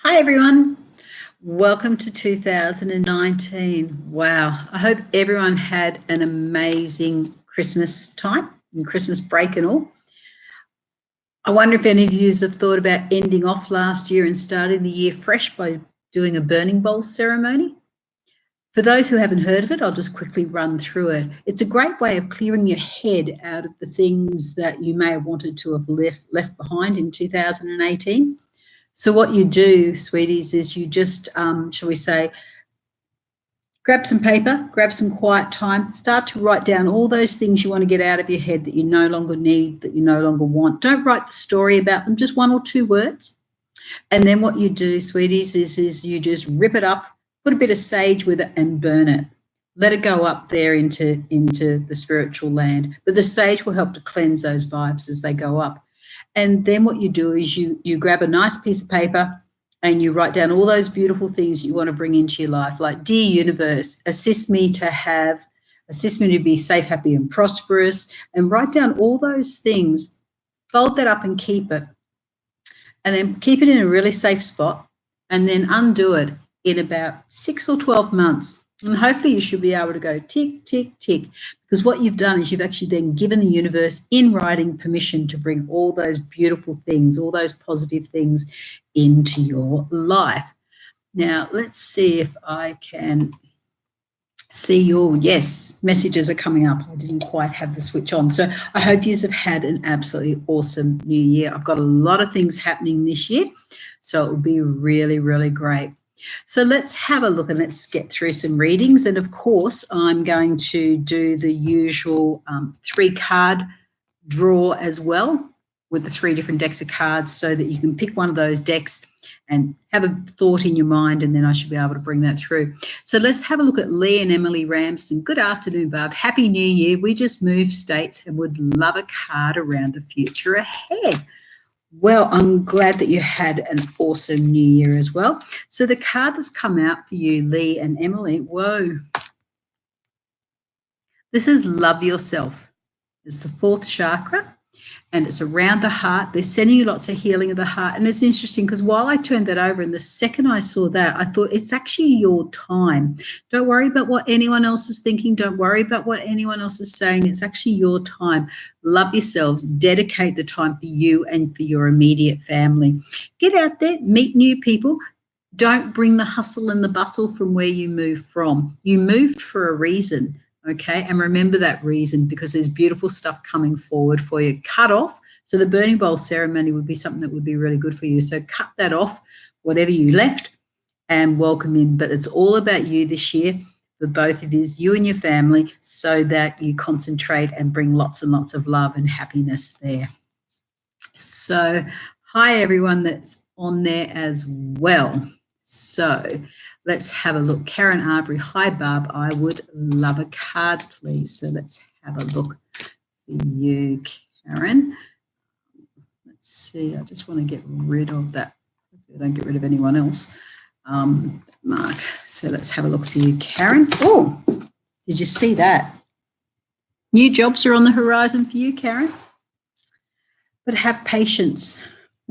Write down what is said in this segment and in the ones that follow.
Hi everyone, welcome to 2019. Wow, I hope everyone had an amazing Christmas time and Christmas break and all. I wonder if any of you have thought about ending off last year and starting the year fresh by doing a burning bowl ceremony. For those who haven't heard of it, I'll just quickly run through it. It's a great way of clearing your head out of the things that you may have wanted to have left behind in 2018. So what you do, sweeties, is you just, shall we say, grab some paper, grab some quiet time, start to write down all those things you want to get out of your head that you no longer need, that you no longer want. Don't write the story about them, just one or two words. And then what you do, sweeties, is you just rip it up, put a bit of sage with it and burn it. Let it go up there into the spiritual land. But the sage will help to cleanse those vibes as they go up. And then what you do is you grab a nice piece of paper and you write down all those beautiful things you want to bring into your life, like, dear universe, assist me to be safe, happy, and prosperous, and write down all those things, fold that up and keep it. And then keep it in a really safe spot and then undo it in about 6 or 12 months. And hopefully you should be able to go tick, tick, tick, because what you've done is you've actually then given the universe in writing permission to bring all those beautiful things, all those positive things into your life. Now, let's see if I can see your, yes, messages are coming up. I didn't quite have the switch on. So I hope you have had an absolutely awesome new year. I've got a lot of things happening this year, so it will be really, really great. So let's have a look and let's get through some readings. And of course, I'm going to do the usual 3-card draw as well with the 3 different decks of cards so that you can pick one of those decks and have a thought in your mind, and then I should be able to bring that through. So let's have a look at Lee and Emily Ramsden. Good afternoon, Barb. Happy New Year. We just moved states and would love a card around the future ahead. Well, I'm glad that you had an awesome new year as well. So the card that's come out for you, Lee and Emily, whoa. This is love yourself. It's the 4th chakra and it's around the heart. They're sending you lots of healing of the heart. And it's interesting because while I turned that over and the second I saw that, I thought it's actually your time. Don't worry about what anyone else is thinking. Don't worry about what anyone else is saying. It's actually your time. Love yourselves. Dedicate the time for you and for your immediate family. Get out there, meet new people. Don't bring the hustle and the bustle from where you moved from. You moved for a reason. Okay, and remember that reason, because there's beautiful stuff coming forward for you. Cut off. So the burning bowl ceremony would be something that would be really good for you. So cut that off, whatever you left, and welcome in. But it's all about you this year, for both of you and your family, so that you concentrate and bring lots and lots of love and happiness there. So hi, everyone that's on there as well. So let's have a look. Karen Arbery, hi, Barb. I would love a card, please. So let's have a look for you, Karen. Let's see. I just want to get rid of that. I don't get rid of anyone else. Mark. So let's have a look for you, Karen. Oh, did you see that? New jobs are on the horizon for you, Karen. But have patience,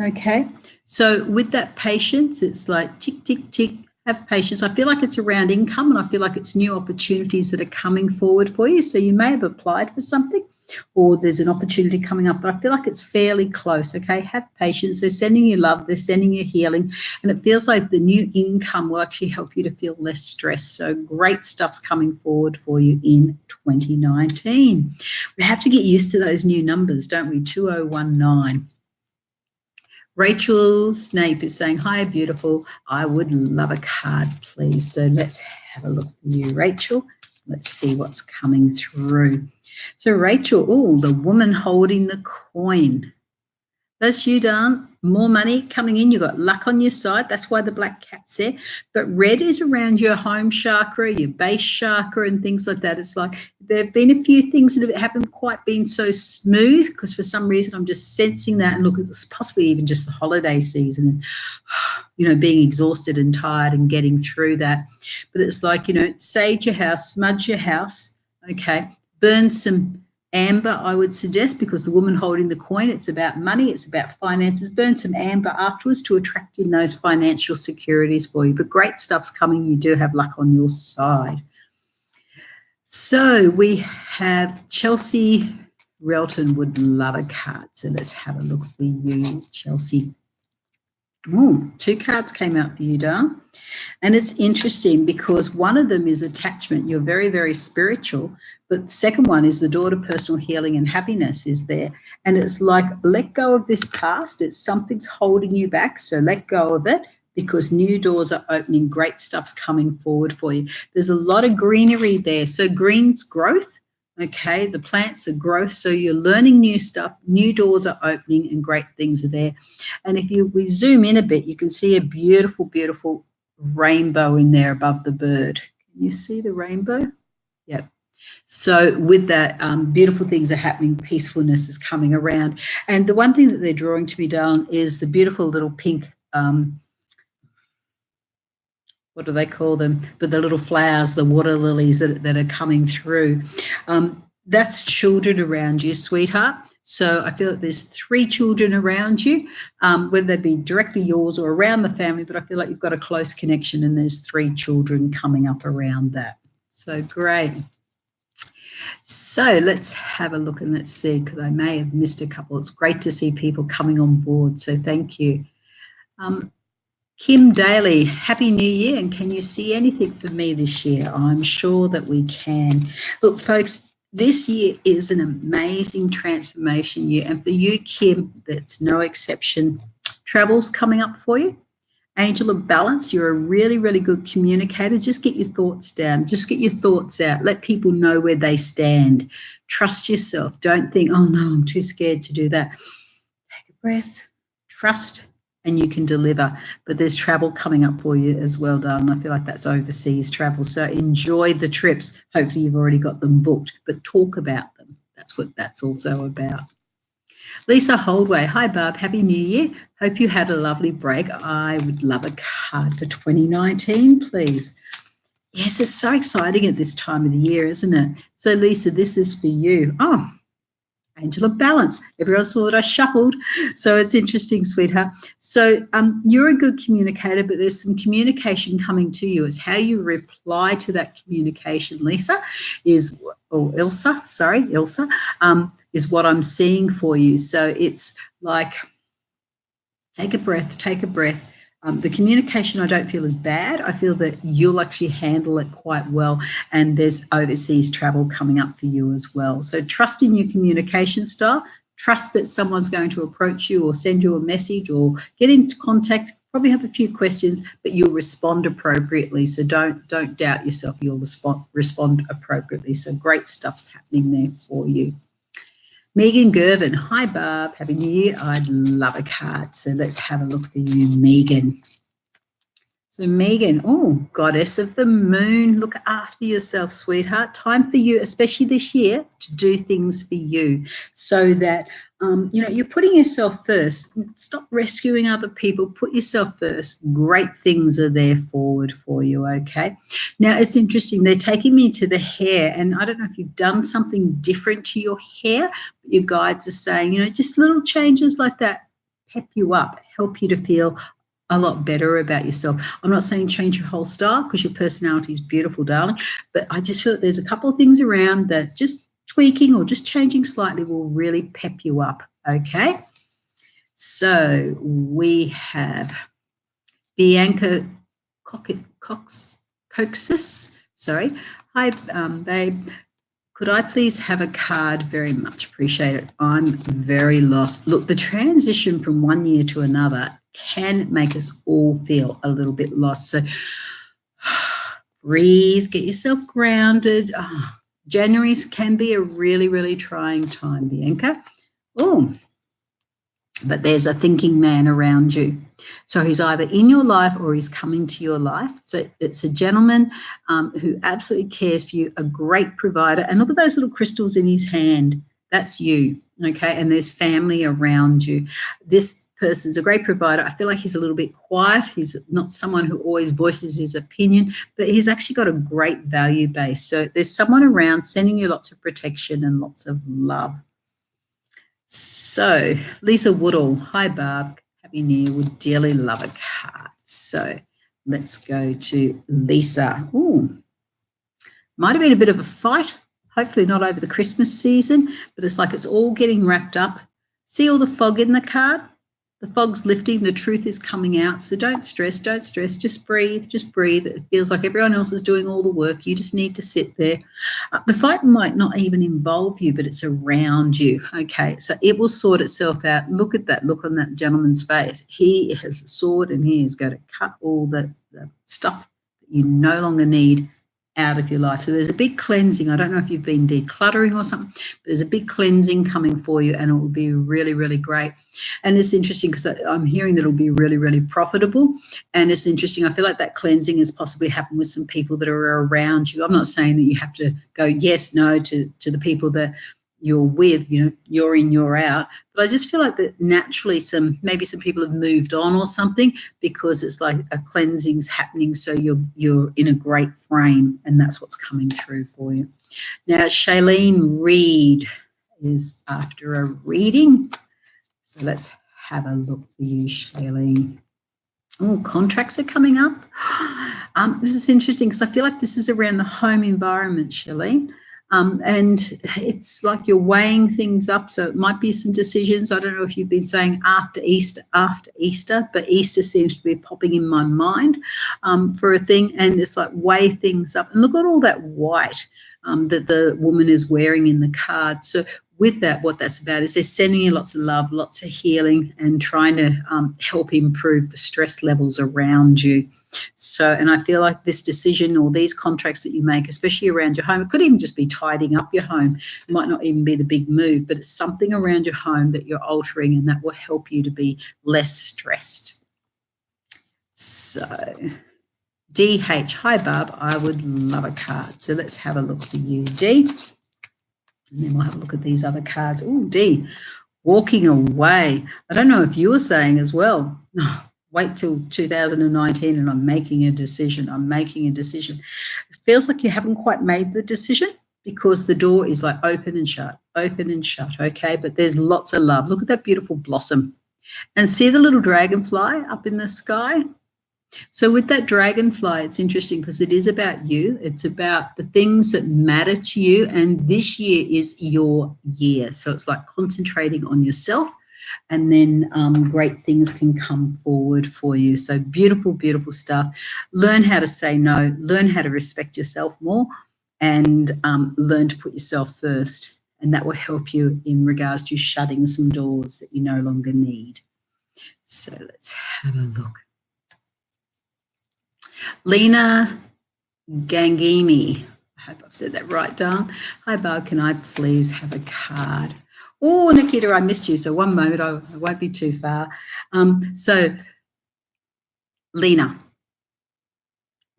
okay? So with that patience, it's like tick, tick, tick, have patience. I feel like it's around income and I feel like it's new opportunities that are coming forward for you. So you may have applied for something or there's an opportunity coming up, but I feel like it's fairly close, okay? Have patience. They're sending you love. They're sending you healing. And it feels like the new income will actually help you to feel less stressed. So great stuff's coming forward for you in 2019. We have to get used to those new numbers, don't we? 2019. Rachel Snape is saying, hi, beautiful. I would love a card, please. So let's have a look for you, Rachel. Let's see what's coming through. So Rachel, oh, the woman holding the coin. That's you, darn. More money coming in. You've got luck on your side. That's why the black cat's there. But red is around your home chakra, your base chakra and things like that. It's like there have been a few things that haven't quite been so smooth because for some reason I'm just sensing that. And look, it's possibly even just the holiday season and, being exhausted and tired and getting through that. But it's like, sage your house, smudge your house, okay, burn some Amber, I would suggest, because the woman holding the coin, it's about money, it's about finances. Burn some amber afterwards to attract in those financial securities for you. But great stuff's coming. You do have luck on your side. So we have Chelsea Relton would love a card. So let's have a look for you, Chelsea. Ooh, 2 cards came out for you, darling. And it's interesting because one of them is attachment. You're very, very spiritual. But the second one is the door to personal healing and happiness is there. And it's like, let go of this past. It's something's holding you back. So let go of it because new doors are opening. Great stuff's coming forward for you. There's a lot of greenery there. So green's growth. Okay, the plants are growth, so you're learning new stuff, new doors are opening and great things are there. And if we zoom in a bit, you can see a beautiful, beautiful rainbow in there above the bird. Can you see the rainbow? Yep. So with that, beautiful things are happening, peacefulness is coming around. And the one thing that they're drawing to me down is the beautiful little pink what do they call them? But the little flowers, the water lilies that are coming through. That's children around you, sweetheart. So I feel that there's 3 children around you, whether they be directly yours or around the family, but I feel like you've got a close connection and there's 3 children coming up around that. So great. So let's have a look and let's see, because I may have missed a couple. It's great to see people coming on board, so thank you. Kim Daly, Happy New Year, and can you see anything for me this year? I'm sure that we can. Look, folks, this year is an amazing transformation year, and for you, Kim, that's no exception. Travel's coming up for you. Angel of Balance, you're a really, really good communicator. Just get your thoughts down. Just get your thoughts out. Let people know where they stand. Trust yourself. Don't think, oh, no, I'm too scared to do that. Take a breath. Trust. And you can deliver. But there's travel coming up for you as well, darling. I feel like that's overseas travel. So enjoy the trips. Hopefully you've already got them booked, but talk about them. That's what that's also about. Lisa Holdway, hi, Barb. Happy New Year. Hope you had a lovely break. I would love a card for 2019, please. Yes, it's so exciting at this time of the year, isn't it? So, Lisa, this is for you. Oh, Angel of Balance. Everyone saw that I shuffled. So it's interesting, sweetheart. So you're a good communicator, but there's some communication coming to you. It's how you reply to that communication, Lisa, is what I'm seeing for you. So it's like, take a breath, take a breath. The communication I don't feel is bad. I feel that you'll actually handle it quite well, and there's overseas travel coming up for you as well. So trust in your communication style. Trust that someone's going to approach you or send you a message or get into contact. Probably have a few questions, but you'll respond appropriately. So don't doubt yourself. You'll respond appropriately. So great stuff's happening there for you. Megan Gervin, hi Barb, Happy New Year. I'd love a card. So let's have a look for you, Megan. So Megan, oh, Goddess of the Moon, look after yourself, sweetheart. Time for you, especially this year, to do things for you so that, you're putting yourself first. Stop rescuing other people. Put yourself first. Great things are there forward for you, okay? Now, it's interesting. They're taking me to the hair, and I don't know if you've done something different to your hair, but your guides are saying, just little changes like that pep you up, help you to feel a lot better about yourself. I'm not saying change your whole style because your personality is beautiful, darling, but I just feel that there's a couple of things around that just tweaking or just changing slightly will really pep you up, okay? So we have Bianca Coxis. Sorry. Hi, babe. Could I please have a card? Very much appreciate it. I'm very lost. Look, the transition from one year to another can make us all feel a little bit lost. So breathe, get yourself grounded. January can be a really, really trying time, Bianca. Oh, but there's a thinking man around you. So he's either in your life or he's coming to your life. So it's a gentleman who absolutely cares for you, a great provider. And look at those little crystals in his hand. That's you, okay? And there's family around you. This person's a great provider. I feel like he's a little bit quiet. He's not someone who always voices his opinion, but he's actually got a great value base. So there's someone around sending you lots of protection and lots of love. So Lisa Woodall, hi Barb, Happy New Year, would dearly love a card. So let's go to Lisa. Ooh, might have been a bit of a fight, hopefully not over the Christmas season, but it's like it's all getting wrapped up. See all the fog in the card? The fog's lifting, the truth is coming out. So don't stress, just breathe, It feels like everyone else is doing all the work. You just need to sit there. The fight might not even involve you, but it's around you. Okay, so it will sort itself out. Look at that look on that gentleman's face. He has a sword and he is going to cut all the stuff that you no longer need out of your life. So there's a big cleansing. I don't know if you've been decluttering or something, but there's a big cleansing coming for you and it will be really, really great. And it's interesting because I'm hearing that it'll be really, really profitable. And it's interesting. I feel like that cleansing has possibly happened with some people that are around you. I'm not saying that you have to go yes, no to the people that you're with, you're in, you're out. But I just feel like that naturally maybe some people have moved on or something because it's like a cleansing's happening. So you're in a great frame and that's what's coming through for you. Now, Shailene Reed is after a reading. So let's have a look for you, Shailene. Oh, contracts are coming up. This is interesting because I feel like this is around the home environment, Shailene. And it's like you're weighing things up. So it might be some decisions. I don't know if you've been saying after Easter, but Easter seems to be popping in my mind for a thing. And it's like weigh things up. And look at all that white that the woman is wearing in the card. So with that, what that's about is they're sending you lots of love, lots of healing and trying to help improve the stress levels around you. So, and I feel like this decision or these contracts that you make, especially around your home, it could even just be tidying up your home. It might not even be the big move, but it's something around your home that you're altering and that will help you to be less stressed. So, DH, hi Barb, I would love a card. So let's have a look for you, D. And then we'll have a look at these other cards. Oh, D, walking away. I don't know if you were saying as well, wait till 2019 and I'm making a decision. It feels like you haven't quite made the decision because the door is like open and shut, okay? But there's lots of love. Look at that beautiful blossom. And see the little dragonfly up in the sky? So with that dragonfly, it's interesting because it is about you. It's about the things that matter to you. And this year is your year. So it's like concentrating on yourself and then great things can come forward for you. So beautiful, beautiful stuff. Learn how to say no. Learn how to respect yourself more and learn to put yourself first. And that will help you in regards to shutting some doors that you no longer need. So let's have a look. Lena Gangimi, I hope I've said that right, darling. Hi, Barb, can I please have a card? Oh, Nikita, I missed you, so one moment, I won't be too far. So, Lena,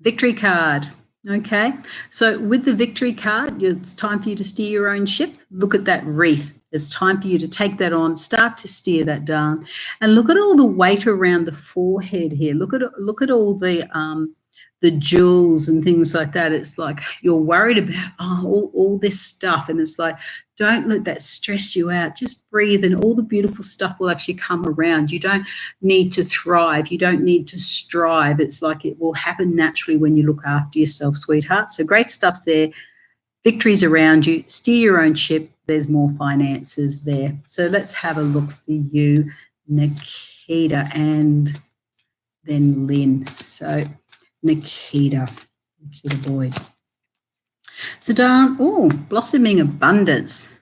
victory card, okay? So with the victory card, it's time for you to steer your own ship. Look at that wreath. It's time for you to take that on, start to steer that down, and look at all the weight around the forehead here. Look at all the jewels and things like that. It's like you're worried about all this stuff, and it's like don't let that stress you out. Just breathe, and all the beautiful stuff will actually come around. You don't need to thrive. You don't need to strive. It's like it will happen naturally when you look after yourself, sweetheart. So great stuff's there. Victories around you. Steer your own ship. There's more finances there. So let's have a look for you, Nikita, and then Lynn. So Nikita Boyd. So darling, blossoming abundance.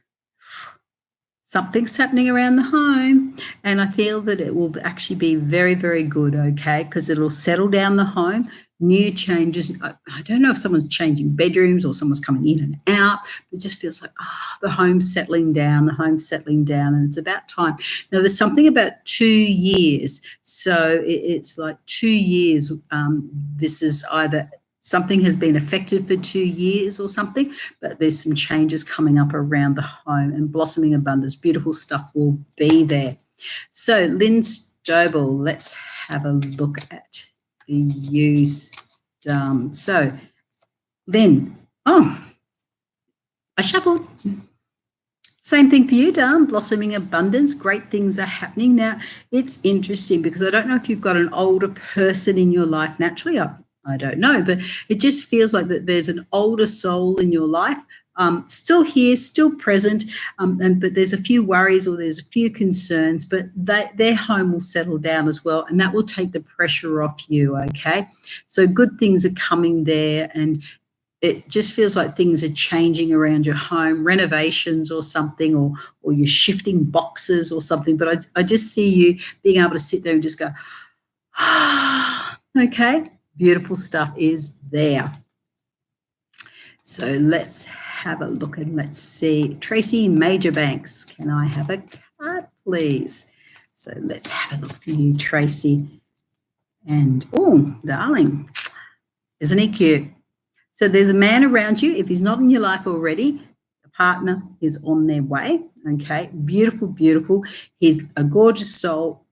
Something's happening around the home, and I feel that it will actually be very, very good, okay, because it'll settle down the home, new changes. I don't know if someone's changing bedrooms or someone's coming in and out. It just feels like, the home's settling down, and it's about time. Now, there's something about 2 years. So it's like 2 years. This is either something has been affected for 2 years or something, but there's some changes coming up around the home, and blossoming abundance, beautiful stuff will be there. So Lynn Stobel, let's have a look at the use. So Lynn, I shuffled. Same thing for you, Darn, blossoming abundance. Great things are happening. Now, it's interesting because I don't know if you've got an older person in your life naturally. I don't know, but it just feels like that there's an older soul in your life, still here, still present, but there's a few worries or there's a few concerns, but their home will settle down as well, and that will take the pressure off you, okay? So good things are coming there, and it just feels like things are changing around your home, renovations or something, or you're shifting boxes or something. But I just see you being able to sit there and just go, okay, beautiful stuff is there. So let's have a look and let's see. Tracy Majorbanks, can I have a card, please? So let's have a look for you, Tracy. And, oh, darling, isn't he cute? So there's a man around you. If he's not in your life already, a partner is on their way, okay? Beautiful, beautiful. He's a gorgeous soul,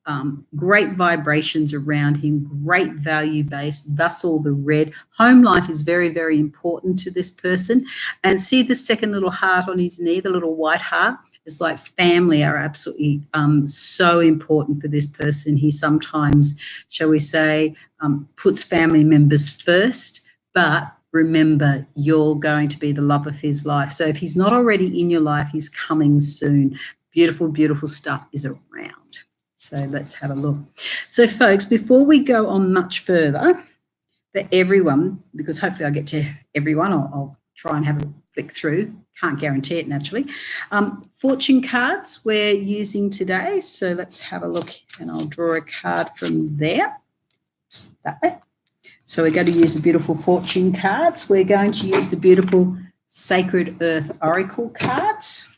great vibrations around him, great value base, thus all the red. Home life is very, very important to this person. And see the second little heart on his knee, the little white heart? It's like family are absolutely so important for this person. He sometimes, shall we say, puts family members first, but remember, you're going to be the love of his life. So if he's not already in your life, he's coming soon. Beautiful, beautiful stuff is around. So let's have a look. So, folks, before we go on much further, for everyone, because hopefully I'll get to everyone, I'll try and have a flick through. Can't guarantee it naturally. Fortune cards we're using today. So let's have a look, and I'll draw a card from there. That way. So we're going to use the beautiful fortune cards. We're going to use the beautiful Sacred Earth Oracle cards.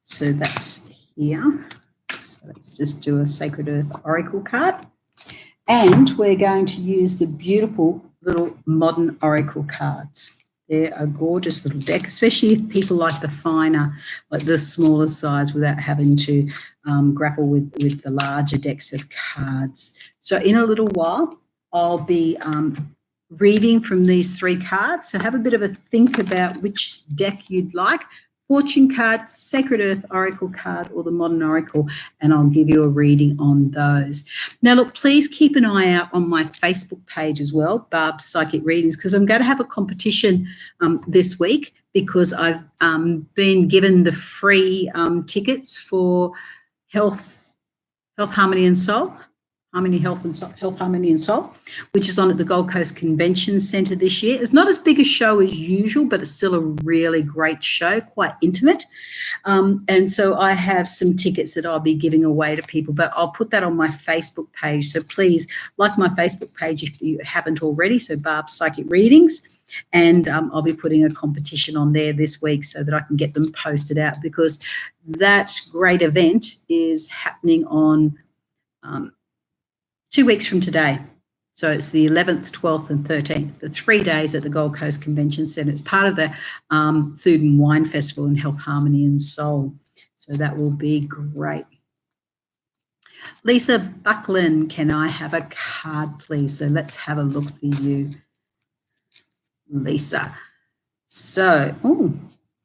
So that's here. So let's just do a Sacred Earth Oracle card. And we're going to use the beautiful little Modern Oracle cards. They're a gorgeous little deck, especially if people like the finer, like the smaller size, without having to grapple with the larger decks of cards. So in a little while, I'll be reading from these three cards. So have a bit of a think about which deck you'd like. Fortune card, Sacred Earth Oracle card, or the Modern Oracle, and I'll give you a reading on those. Now, look, please keep an eye out on my Facebook page as well, Barb's Psychic Readings, because I'm going to have a competition this week, because I've been given the free tickets for Health, Harmony and Soul. Health, Harmony and Soul, which is on at the Gold Coast Convention Centre this year. It's not as big a show as usual, but it's still a really great show, quite intimate. And so I have some tickets that I'll be giving away to people, but I'll put that on my Facebook page. So please like my Facebook page if you haven't already, so Barb's Psychic Readings. And I'll be putting a competition on there this week so that I can get them posted out, because that great event is happening on 2 weeks from today. So it's the 11th, 12th and 13th, the 3 days at the Gold Coast Convention Centre. It's part of the Food and Wine Festival in Health, Harmony and Soul. So that will be great. Lisa Buckland, can I have a card, please? So let's have a look for you, Lisa. So,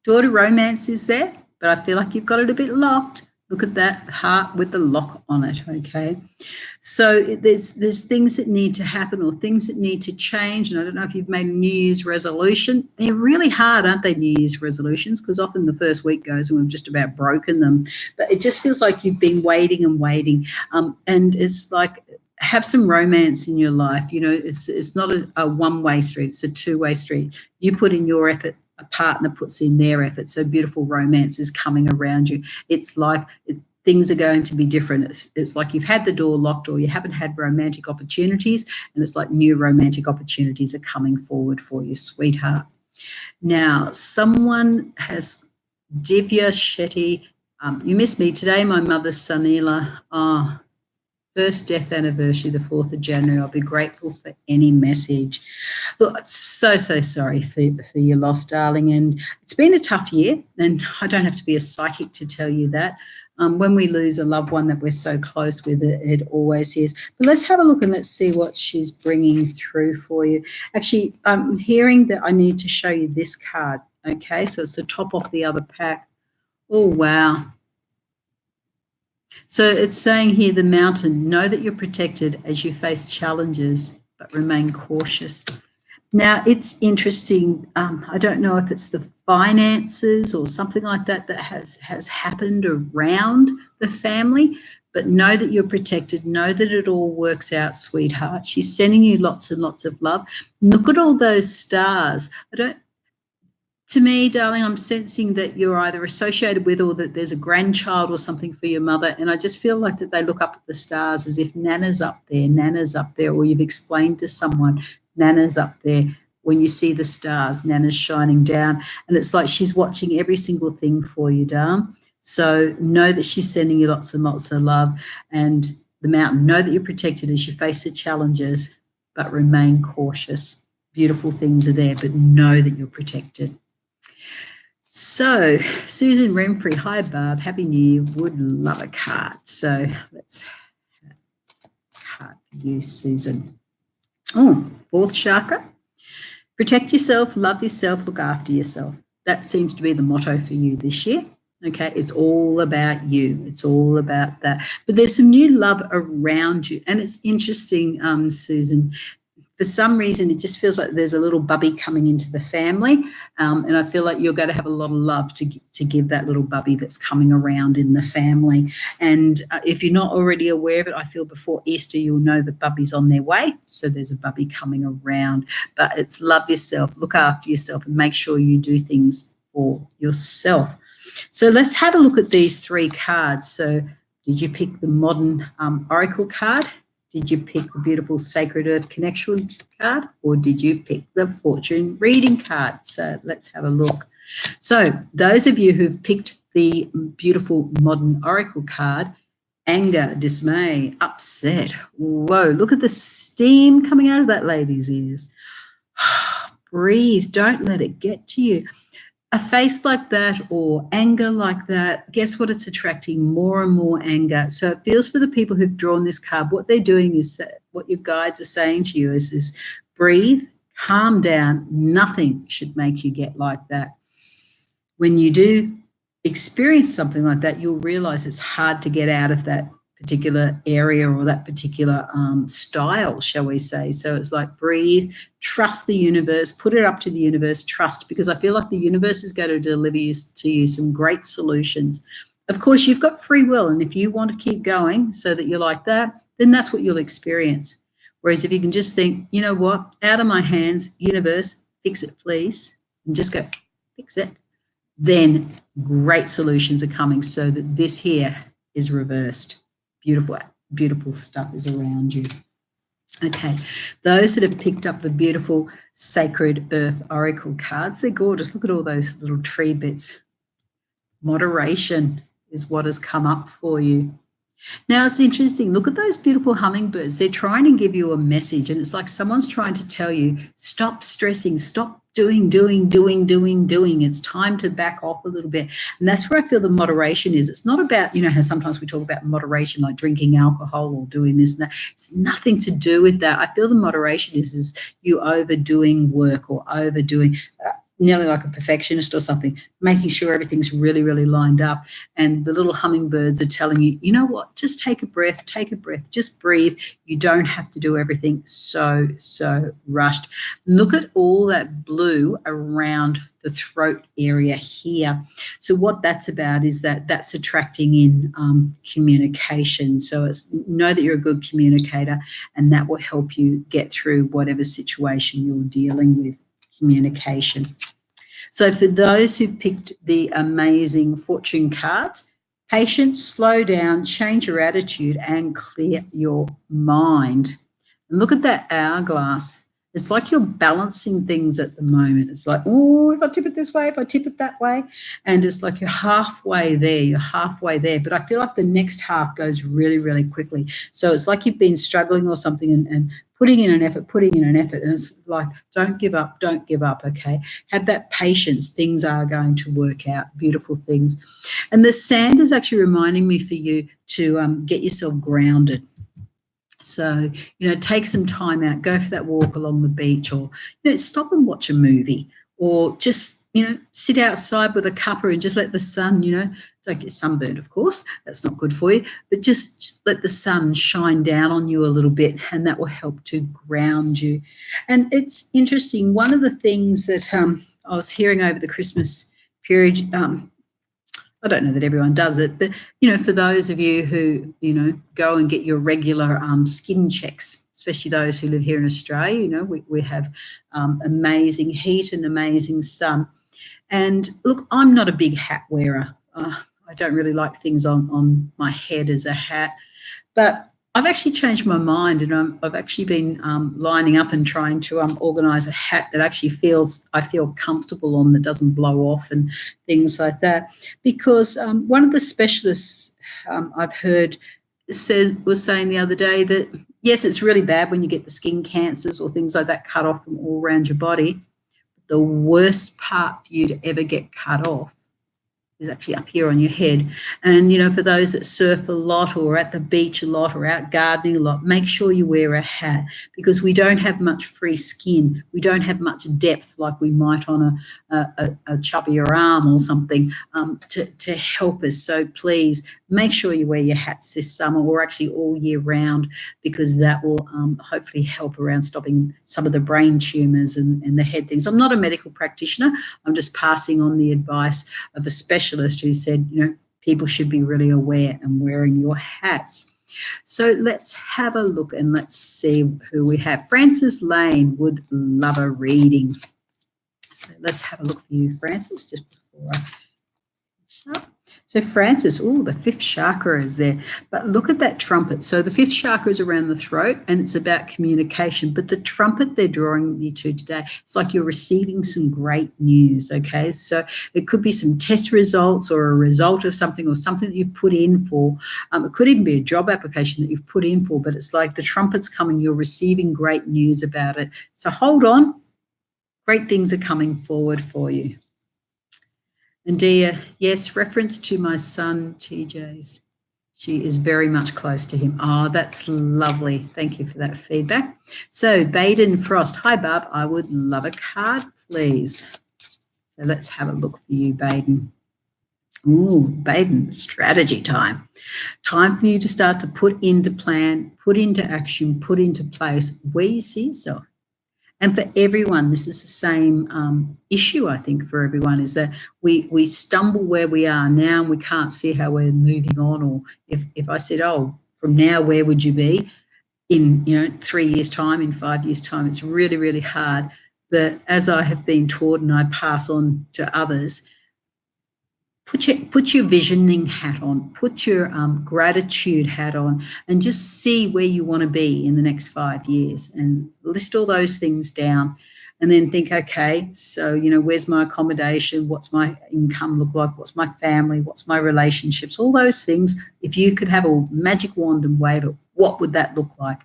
daughter romance is there, but I feel like you've got it a bit locked. Look at that heart with the lock on it, okay? So there's things that need to happen, or things that need to change, and I don't know if you've made a New Year's resolution. They're really hard, aren't they, New Year's resolutions? Because often the first week goes and we've just about broken them. But it just feels like you've been waiting and waiting, and it's like, have some romance in your life. You know, it's not a one-way street, it's a two-way street. You put in your effort, a partner puts in their effort, so beautiful romance is coming around you. It's like things are going to be different. It's like you've had the door locked, or you haven't had romantic opportunities, and it's like new romantic opportunities are coming forward for you, sweetheart. Now, someone has, Divya Shetty, you missed me today, my mother Sunila. First death anniversary, the 4th of January. I'll be grateful for any message. Look, so sorry for your loss, darling. And it's been a tough year, and I don't have to be a psychic to tell you that. When we lose a loved one that we're so close with, it always is. But let's have a look and let's see what she's bringing through for you. Actually, I'm hearing that I need to show you this card. Okay, so it's the top off the other pack. Oh, wow. So it's saying here, the mountain, know that you're protected as you face challenges, but remain cautious. Now, it's interesting. I don't know if it's the finances or something like that that has happened around the family, but know that you're protected. Know that it all works out, sweetheart. She's sending you lots and lots of love. Look at all those stars. To me, darling, I'm sensing that you're either associated with or that there's a grandchild or something for your mother. And I just feel like that they look up at the stars as if Nana's up there, or you've explained to someone, Nana's up there. When you see the stars, Nana's shining down. And it's like she's watching every single thing for you, darling. So know that she's sending you lots and lots of love. And the mountain, know that you're protected as you face the challenges, but remain cautious. Beautiful things are there, but know that you're protected. So, Susan Renfrey, hi Barb, Happy New Year, would love a card. So let's have a card for you, Susan. Oh, fourth chakra, protect yourself, love yourself, look after yourself. That seems to be the motto for you this year. Okay, it's all about you. It's all about that. But there's some new love around you. And it's interesting, Susan, for some reason, it just feels like there's a little bubby coming into the family. And I feel like you're going to have a lot of love to give that little bubby that's coming around in the family. And if you're not already aware of it, I feel before Easter, you'll know that bubby's on their way. So there's a bubby coming around. But it's love yourself, look after yourself, and make sure you do things for yourself. So let's have a look at these three cards. So did you pick the modern oracle card? Did you pick the beautiful Sacred Earth Connections card, or did you pick the fortune reading card? So let's have a look. So those of you who've picked the beautiful modern oracle card, anger, dismay, upset. Whoa, look at the steam coming out of that lady's ears. Breathe, don't let it get to you. A face like that or anger like that, guess what? It's attracting more and more anger. So it feels for the people who've drawn this card, what they're doing is what your guides are saying to you is breathe, calm down. Nothing should make you get like that. When you do experience something like that, you'll realize it's hard to get out of that particular area or that particular style, shall we say. So it's like breathe, trust the universe, put it up to the universe, trust, because I feel like the universe is going to deliver to you some great solutions. Of course, you've got free will, and if you want to keep going so that you're like that, then that's what you'll experience. Whereas if you can just think, you know what, out of my hands, universe, fix it, please, and just go fix it, then great solutions are coming so that this here is reversed. Beautiful, beautiful stuff is around you. Okay, those that have picked up the beautiful Sacred Earth Oracle cards, they're gorgeous. Look at all those little tree bits. Moderation is what has come up for you. Now, it's interesting. Look at those beautiful hummingbirds. They're trying to give you a message, and it's like someone's trying to tell you, stop stressing, stop doing. It's time to back off a little bit. And that's where I feel the moderation is. It's not about, you know, how sometimes we talk about moderation, like drinking alcohol or doing this and that. It's nothing to do with that. I feel the moderation is you overdoing work or overdoing nearly like a perfectionist or something, making sure everything's really, really lined up. And the little hummingbirds are telling you, you know what, just take a breath, just breathe. You don't have to do everything so rushed. Look at all that blue around the throat area here. So what that's about is that's attracting in communication. So it's know that you're a good communicator, and that will help you get through whatever situation you're dealing with. Communication. So for those who've picked the amazing fortune cards, patience, slow down, change your attitude, and clear your mind. And look at that hourglass. It's like you're balancing things at the moment. It's like, oh, if I tip it this way, if I tip it that way. And it's like you're halfway there. But I feel like the next half goes really, really quickly. So it's like you've been struggling or something and putting in an effort. And it's like, don't give up, okay? Have that patience. Things are going to work out, beautiful things. And the sand is actually reminding me for you to get yourself grounded. So, take some time out, go for that walk along the beach, or, stop and watch a movie, or just, sit outside with a cuppa and just let the sun, don't get sunburned, of course, that's not good for you, but just let the sun shine down on you a little bit, and that will help to ground you. And it's interesting, one of the things that I was hearing over the Christmas period, I don't know that everyone does it, but, for those of you who, go and get your regular skin checks, especially those who live here in Australia, we have amazing heat and amazing sun. And look, I'm not a big hat wearer. I don't really like things on my head as a hat, but I've actually changed my mind, and I've actually been lining up and trying to organise a hat that actually I feel comfortable on, that doesn't blow off and things like that. Because one of the specialists I've heard was saying the other day that, yes, it's really bad when you get the skin cancers or things like that cut off from all around your body. The worst part for you to ever get cut off is actually up here on your head. And, for those that surf a lot or at the beach a lot or out gardening a lot, make sure you wear a hat, because we don't have much free skin. We don't have much depth like we might on a chubbier arm or something to help us. So please make sure you wear your hats this summer, or actually all year round, because that will hopefully help around stopping some of the brain tumours and the head things. I'm not a medical practitioner. I'm just passing on the advice of a specialist who said, people should be really aware and wearing your hats. So let's have a look and let's see who we have. Francis Lane would love a reading. So let's have a look for you, Francis, just before I finish up. So Francis, the fifth chakra is there. But look at that trumpet. So the fifth chakra is around the throat, and it's about communication. But the trumpet they're drawing you to today, it's like you're receiving some great news, okay? So it could be some test results or a result of something, or something that you've put in for. It could even be a job application that you've put in for, but it's like the trumpet's coming. You're receiving great news about it. So hold on. Great things are coming forward for you. And Dia, yes, reference to my son, TJ's. She is very much close to him. Oh, that's lovely. Thank you for that feedback. So Baden Frost. Hi, Barb. I would love a card, please. So let's have a look for you, Baden. Ooh, Baden, strategy time. Time for you to start to put into plan, put into action, put into place where you see yourself. And for everyone, this is the same issue, I think, for everyone, is that we stumble where we are now and we can't see how we're moving on. Or if I said, from now, where would you be in, 3 years' time, in 5 years' time? It's really, really hard. But as I have been taught and I pass on to others, put your visioning hat on, put your gratitude hat on, and just see where you want to be in the next 5 years, and list all those things down, and then think, okay, so, where's my accommodation? What's my income look like? What's my family? What's my relationships? All those things. If you could have a magic wand and wave it, what would that look like?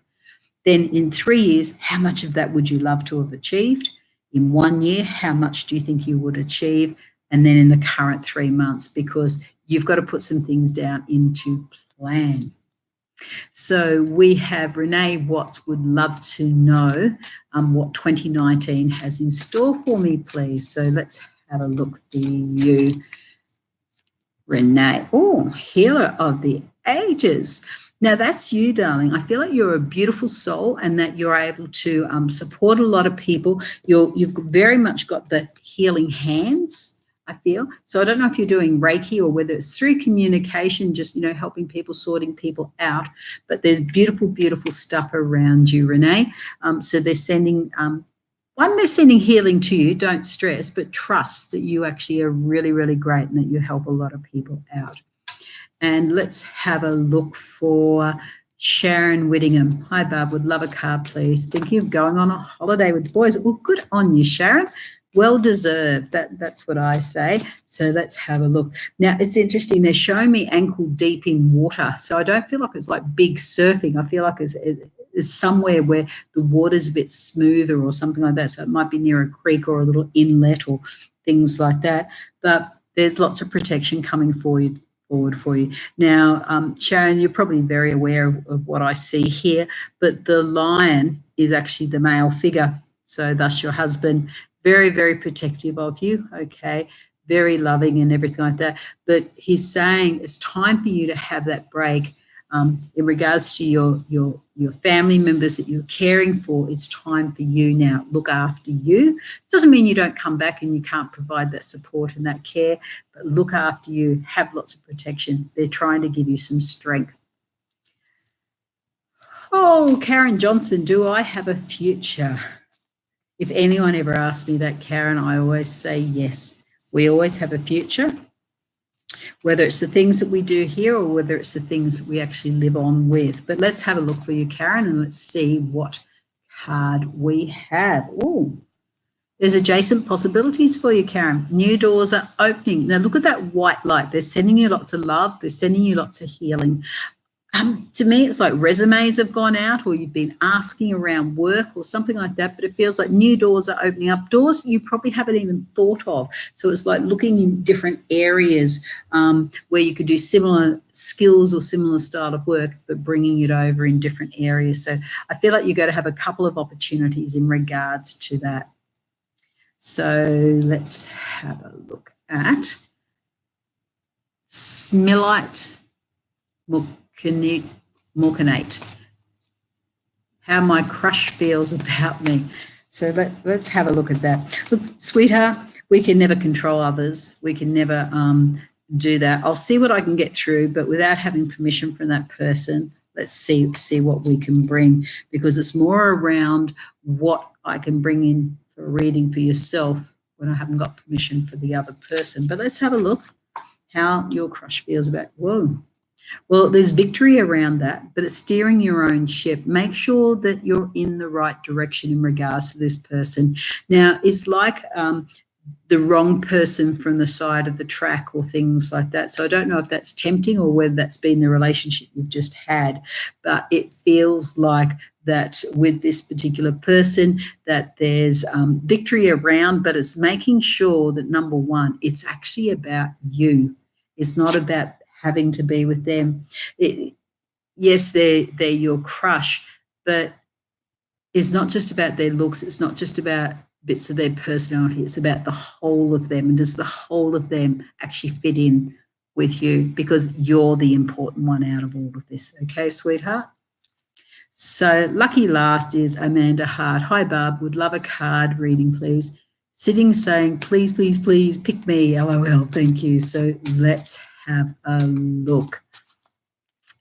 Then in 3 years, how much of that would you love to have achieved? In 1 year, how much do you think you would achieve? And then in the current 3 months, because you've got to put some things down into plan. So we have Renee Watts would love to know what 2019 has in store for me, please. So let's have a look for you, Renee. Oh, healer of the ages. Now that's you, darling. I feel like you're a beautiful soul and that you're able to support a lot of people. You've very much got the healing hands, I feel. So I don't know if you're doing Reiki or whether it's through communication, just, helping people, sorting people out. But there's beautiful, beautiful stuff around you, Renee. So they're sending, they're sending healing to you. Don't stress, but trust that you actually are really, really great and that you help a lot of people out. And let's have a look for Sharon Whittingham. Hi, Barb. Would love a card, please. Thinking of going on a holiday with the boys. Well, good on you, Sharon. Well deserved. That's what I say. So let's have a look. Now, it's interesting. They're showing me ankle deep in water. So I don't feel like it's like big surfing. I feel like it's somewhere where the water's a bit smoother or something like that. So it might be near a creek or a little inlet or things like that. But there's lots of protection coming forward for you. Now, Sharon, you're probably very aware of what I see here, but the lion is actually the male figure. So thus your husband, very, very protective of you, okay, very loving and everything like that. But he's saying it's time for you to have that break. In regards to your family members that you're caring for, it's time for you now. Look after you. Doesn't mean you don't come back and you can't provide that support and that care, but look after you. Have lots of protection. They're trying to give you some strength. Oh, Karen Johnson, do I have a future? If anyone ever asks me that, Karen, I always say yes. We always have a future. Whether it's the things that we do here or whether it's the things that we actually live on with. But let's have a look for you, Karen, and let's see what card we have. Oh, there's adjacent possibilities for you, Karen. New doors are opening. Now, look at that white light. They're sending you lots of love. They're sending you lots of healing. To me, it's like resumes have gone out or you've been asking around work or something like that, but it feels like new doors are opening up, doors you probably haven't even thought of. So it's like looking in different areas where you could do similar skills or similar style of work, but bringing it over in different areas. So I feel like you're going to have a couple of opportunities in regards to that. So let's have a look at Smilite Morganate. How my crush feels about me. So let's have a look at that. Look, sweetheart, we can never control others. We can never do that. I'll see what I can get through, but without having permission from that person, let's see what we can bring, because it's more around what I can bring in for a reading for yourself when I haven't got permission for the other person. But let's have a look how your crush feels about, whoa. Well, there's victory around that, but it's steering your own ship. Make sure that you're in the right direction in regards to this person. Now, it's like the wrong person from the side of the track or things like that. So I don't know if that's tempting or whether that's been the relationship you've just had, but it feels like that with this particular person that there's victory around, but it's making sure that, number one, it's actually about you. It's not about having to be with them. Yes, they're your crush, but it's not just about their looks. It's not just about bits of their personality. It's about the whole of them. And does the whole of them actually fit in with you? Because you're the important one out of all of this. Okay, sweetheart? So lucky last is Amanda Hart. Hi, Barb. Would love a card reading, please. Sitting saying, please, please, please pick me. LOL. Thank you. So let's have a look.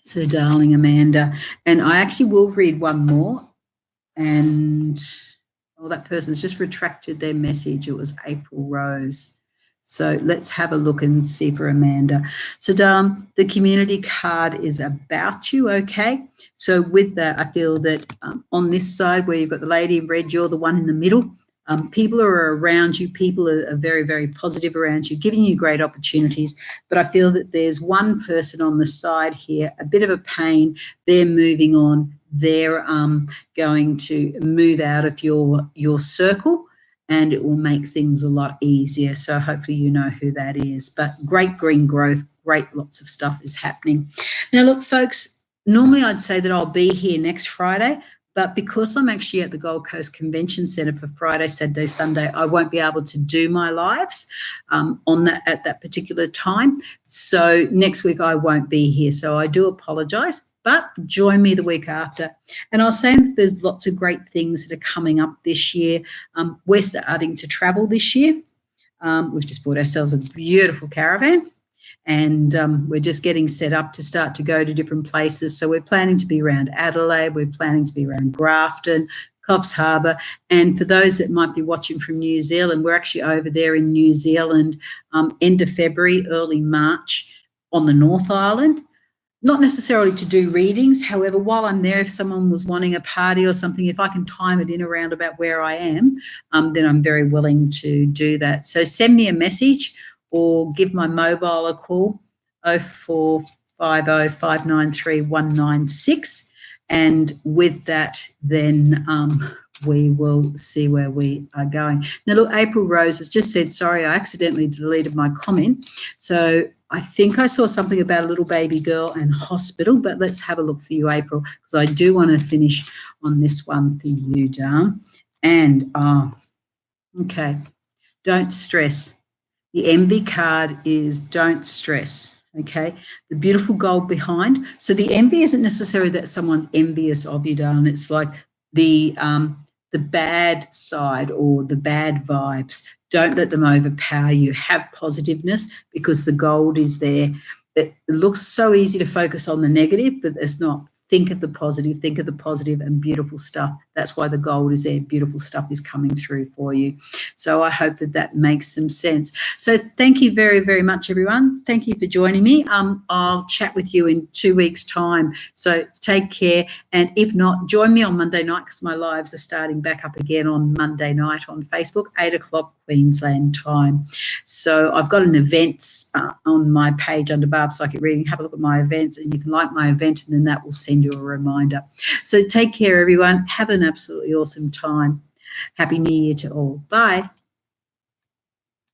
So, darling Amanda, and I actually will read one more, and that person's just retracted their message. It was April Rose. So let's have a look and see for Amanda. So, the community card is about you, okay? So with that, I feel that on this side where you've got the lady in red, you're the one in the middle. People are around you. People are very, very positive around you, giving you great opportunities. But I feel that there's one person on the side here, a bit of a pain. They're moving on. They're going to move out of your circle, and it will make things a lot easier. So hopefully you know who that is. But great green growth, great lots of stuff is happening. Now, look, folks, normally I'd say that I'll be here next Friday. But because I'm actually at the Gold Coast Convention Centre for Friday, Saturday, Sunday, I won't be able to do my lives at that particular time. So next week I won't be here. So I do apologise, but join me the week after. And I was saying that there's lots of great things that are coming up this year. We're starting to travel this year. We've just bought ourselves a beautiful caravan. And we're just getting set up to start to go to different places. So we're planning to be around Adelaide. We're planning to be around Grafton, Coffs Harbour. And for those that might be watching from New Zealand, we're actually over there in New Zealand end of February, early March on the North Island. not necessarily to do readings. However, while I'm there, if someone was wanting a party or something, if I can time it in around about where I am, then I'm very willing to do that. So send me a message or give my mobile a call, 0450 593 196. And with that, then we will see where we are going. Now, look, April Rose has just said, sorry, I accidentally deleted my comment. So I think I saw something about a little baby girl and hospital, but let's have a look for you, April, because I do want to finish on this one for you, darling. And, okay, don't stress. The envy card is don't stress, okay? The beautiful gold behind. So the envy isn't necessarily that someone's envious of you, darling. It's like the bad side or the bad vibes. Don't let them overpower you. Have positiveness because the gold is there. It looks so easy to focus on the negative, but it's not. Think of the positive and beautiful stuff. That's why the gold is there. Beautiful stuff is coming through for you. So I hope that that makes some sense. So thank you very, very much, everyone. Thank you for joining me. I'll chat with you in 2 weeks' time. So take care. And if not, join me on Monday night because my lives are starting back up again on Monday night on Facebook, 8 o'clock Queensland time. So I've got an event on my page under Barb Psychic Reading. Have a look at my events and you can like my event and then that will send you a reminder. So take care, everyone. Have an absolutely awesome time. Happy New Year to all. Bye.